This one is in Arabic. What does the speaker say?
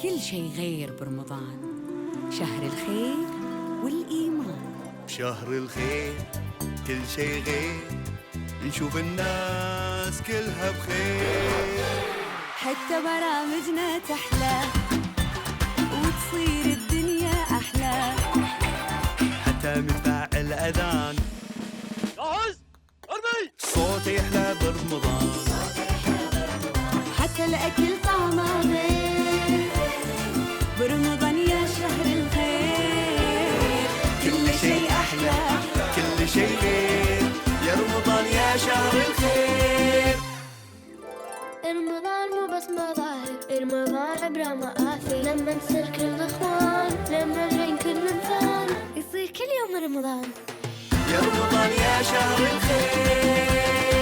كل شي غير برمضان، شهر الخير والإيمان. شهر الخير كل شي غير، نشوف الناس كلها بخير، حتى برامجنا تحلى وتصير الدنيا أحلى، حتى مدفع الأذان جاهز ارمي صوت يحلى برمضان، حتى الأكل طعمه غير برمضان يا شهر الخير. كل شي أحلى كل شي غير، يا رمضان يا شهر الخير. رمضان مو بس مظاهر، رمضان عبره مآثر، لما نصير كل اخوان، لما نعين كل انسان، يصير كل يوم رمضان. يا رمضان يا شهر الخير.